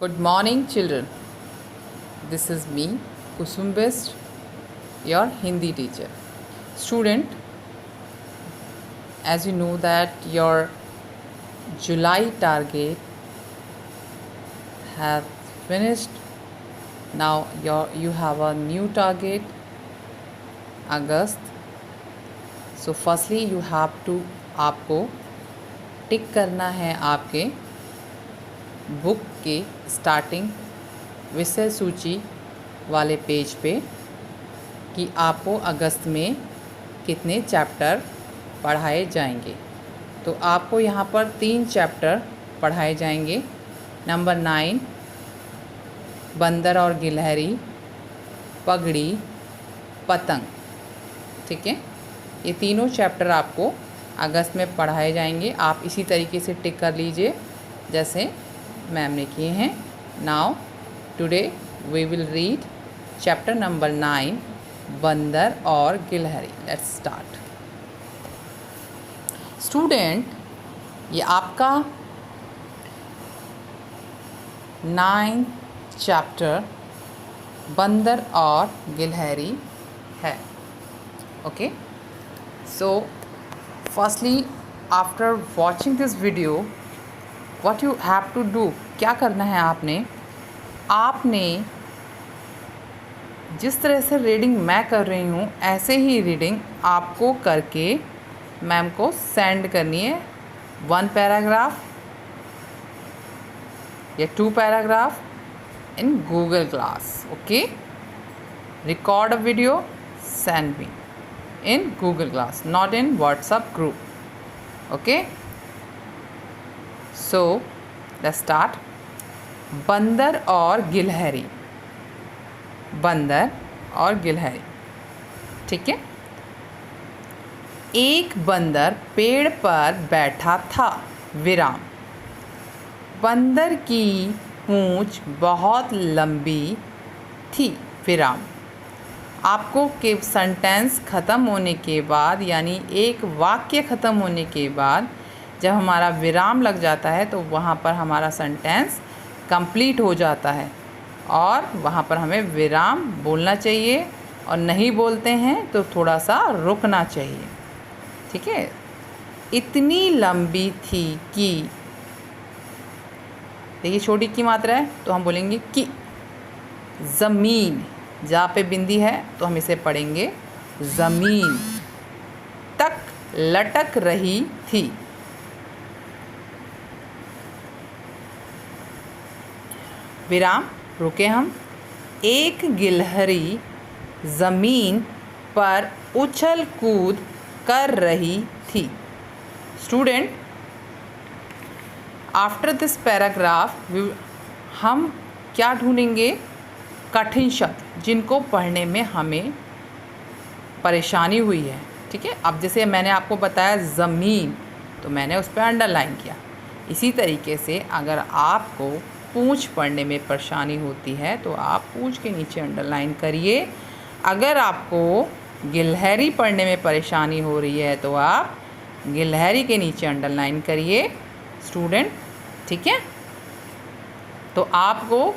Good morning, children. This is me, Kusum Best, your Hindi teacher. Student, as you know that your July target has finished. Now you have a new target, August. So firstly you have to आपको टिक करना है आपके book के starting विषय सूची वाले page पे कि आपको अगस्त में कितने चैप्टर पढ़ाए जाएंगे। तो आपको यहाँ पर 3 चैप्टर पढ़ाए जाएंगे। नंबर 9 बंदर और गिलहरी, पगड़ी, पतंग। ठीक है, ये तीनों चैप्टर आपको अगस्त में पढ़ाए जाएंगे। आप इसी तरीके से टिक कर लीजिए जैसे मैम ने किए हैं। Now today we will read chapter number 9 बंदर और गिलहरी। Let's start. स्टूडेंट, ये आपका 9 चैप्टर बंदर और गिलहरी है। Okay, so firstly after watching this video what you have to do, क्या करना है आपने जिस तरह से रीडिंग मैं कर रही हूँ ऐसे ही रीडिंग आपको करके मैम को सेंड करनी है। 1 पैराग्राफ या 2 paragraph in Google class. Okay, record a video, send me in Google class, not in WhatsApp group. Okay, so let's start. बंदर और गिलहरी, बंदर और गिलहरी। ठीक है, एक बंदर पेड़ पर बैठा था, विराम। बंदर की पूंछ बहुत लंबी थी, विराम। आपको के सेंटेंस ख़त्म होने के बाद यानी एक वाक्य ख़त्म होने के बाद जब हमारा विराम लग जाता है तो वहाँ पर हमारा सेंटेंस कंप्लीट हो जाता है और वहाँ पर हमें विराम बोलना चाहिए और नहीं बोलते हैं तो थोड़ा सा रुकना चाहिए। ठीक है, इतनी लंबी थी कि, देखिए छोटी की मात्रा है तो हम बोलेंगे कि। ज़मीन, जहाँ पे बिंदी है तो हम इसे पढ़ेंगे ज़मीन तक लटक रही थी। विराम, रुके हम। एक गिलहरी ज़मीन पर उछल कूद कर रही थी। स्टूडेंट, आफ्टर दिस पैराग्राफ हम क्या ढूंढेंगे? कठिन शब्द जिनको पढ़ने में हमें परेशानी हुई है। ठीक है, अब जैसे मैंने आपको बताया ज़मीन तो मैंने उस पर अंडरलाइन किया। इसी तरीके से अगर आपको पूंछ पढ़ने में परेशानी होती है तो आप पूंछ के नीचे अंडरलाइन करिए। अगर आपको गिलहरी पढ़ने में परेशानी हो रही है तो आप गिलहरी के नीचे अंडरलाइन करिए। स्टूडेंट, ठीक है, तो आपको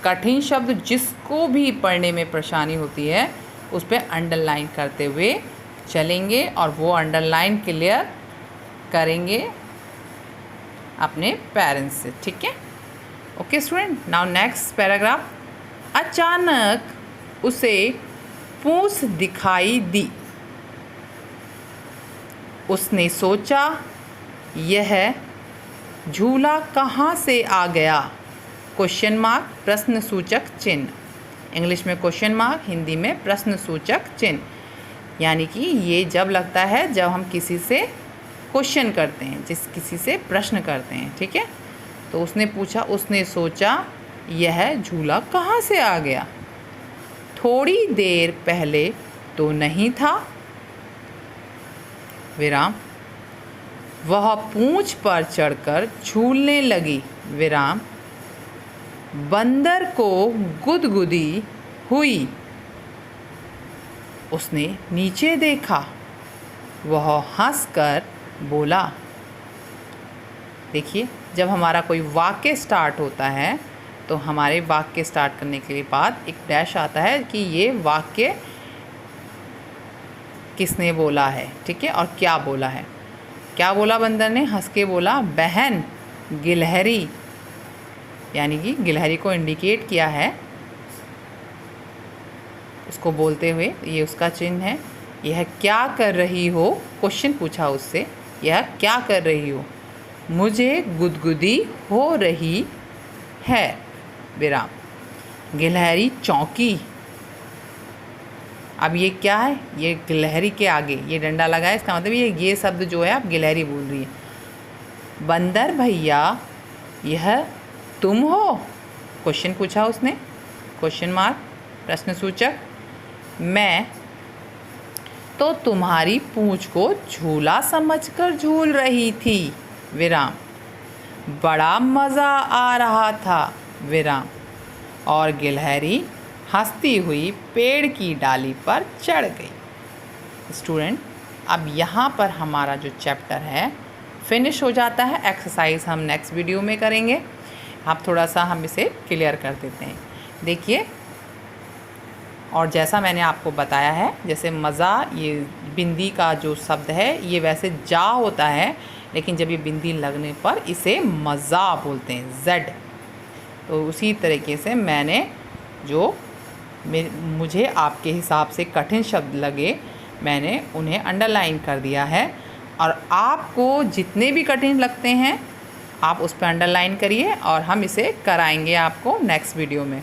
कठिन शब्द जिसको भी पढ़ने में परेशानी होती है उस पर अंडरलाइन करते हुए चलेंगे और वो अंडरलाइन क्लियर करेंगे अपने पेरेंट्स से। ठीक है, okay student. Now next paragraph. अचानक उसे पूंछ दिखाई दी। उसने सोचा यह झूला कहाँ से आ गया? क्वेश्चन मार्क, प्रश्न सूचक चिन्ह। इंग्लिश में क्वेश्चन मार्क, हिंदी में प्रश्न सूचक चिन्ह। यानी कि ये जब लगता है जब हम किसी से क्वेश्चन करते हैं, किसी से प्रश्न करते हैं। ठीक है, तो उसने पूछा, उसने सोचा यह झूला कहाँ से आ गया? थोड़ी देर पहले तो नहीं था, विराम। वह पूंछ पर चढ़कर झूलने लगी, विराम। बंदर को गुदगुदी हुई। उसने नीचे देखा, वह हंसकर बोला। देखिए, जब हमारा कोई वाक्य स्टार्ट होता है तो हमारे वाक्य स्टार्ट करने के बाद एक डैश आता है कि ये वाक्य किसने बोला है, ठीक है, और क्या बोला है। क्या बोला बंदर ने? हंस के बोला, बहन गिलहरी, यानी कि गिलहरी को इंडिकेट किया है उसको बोलते हुए, ये उसका चिन्ह है। यह क्या कर रही हो? क्वेश्चन पूछा उससे, यह क्या कर रही हो? मुझे गुदगुदी हो रही है, विराम। गिलहरी चौंकी। अब ये क्या है? ये गिलहरी के आगे ये डंडा लगा है, इसका मतलब ये शब्द जो है अब गिलहरी बोल रही है। बंदर भैया यह तुम हो? क्वेश्चन पूछा उसने, क्वेश्चन मार्क, प्रश्न सूचक। मैं तो तुम्हारी पूंछ को झूला समझकर झूल रही थी, विराम। बड़ा मज़ा आ रहा था, विराम। और गिलहरी हंसती हुई पेड़ की डाली पर चढ़ गई। स्टूडेंट, अब यहाँ पर हमारा जो चैप्टर है फिनिश हो जाता है। एक्सरसाइज हम नेक्स्ट वीडियो में करेंगे। आप थोड़ा सा हम इसे क्लियर कर देते हैं। देखिए, और जैसा मैंने आपको बताया है, जैसे मज़ा, ये बिंदी का जो शब्द है ये वैसे जा होता है, लेकिन जब ये बिंदी लगने पर इसे मज़ा बोलते हैं, जेड। तो उसी तरीके से मैंने जो मुझे आपके हिसाब से कठिन शब्द लगे मैंने उन्हें अंडरलाइन कर दिया है। और आपको जितने भी कठिन लगते हैं आप उस पर अंडरलाइन करिए और हम इसे कराएंगे आपको नेक्स्ट वीडियो में।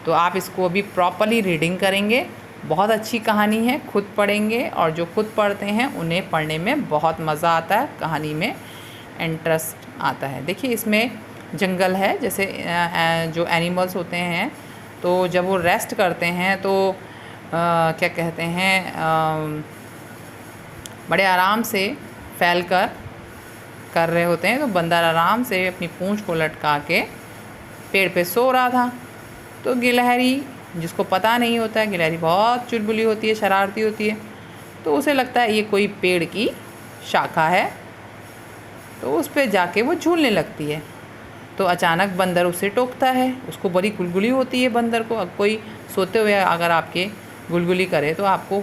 तो आप इसको अभी प्रॉपरली रीडिंग करेंगे। बहुत अच्छी कहानी है, खुद पढ़ेंगे, और जो खुद पढ़ते हैं उन्हें पढ़ने में बहुत मज़ा आता है, कहानी में इंटरेस्ट आता है। देखिए, इसमें जंगल है, जैसे जो एनिमल्स होते हैं तो जब वो रेस्ट करते हैं तो क्या कहते हैं, बड़े आराम से फैल कर रहे होते हैं। तो बंदर आराम से अपनी पूंछ को लटका के पेड़ पे सो रहा था। तो गिलहरी, जिसको पता नहीं होता है, गिलहरी बहुत चुलबुली होती है, शरारती होती है, तो उसे लगता है ये कोई पेड़ की शाखा है, तो उस पे जाके वो झूलने लगती है। तो अचानक बंदर उसे टोकता है, उसको बड़ी गुलगुली होती है बंदर को। अब कोई सोते हुए अगर आपके गुलगुली करे तो आपको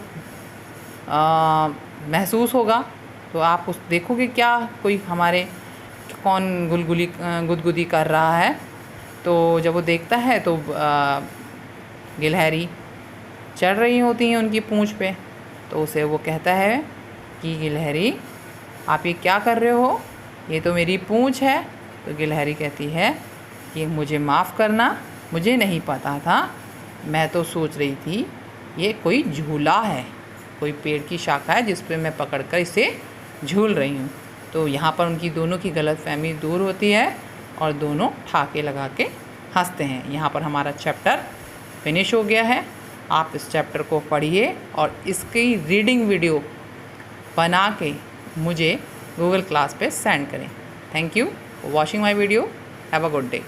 महसूस होगा, तो आप उस देखोगे क्या कोई हमारे कौन गुदगुदी कर रहा है। तो जब वो देखता है तो गिलहरी चढ़ रही होती हैं उनकी पूंछ पे, तो उसे वो कहता है कि गिलहरी आप ये क्या कर रहे हो, ये तो मेरी पूंछ है। तो गिलहरी कहती है कि मुझे माफ़ करना, मुझे नहीं पता था, मैं तो सोच रही थी ये कोई झूला है, कोई पेड़ की शाखा है जिस पे मैं पकड़कर इसे झूल रही हूँ। तो यहाँ पर उनकी दोनों की गलतफहमी दूर होती है और दोनों ठाके लगा के हंसते हैं। यहाँ पर हमारा चैप्टर फिनिश हो गया है। आप इस चैप्टर को पढ़िए और इसकी रीडिंग वीडियो बना के मुझे गूगल क्लास पे सेंड करें। Thank you for watching my video. Have a good day.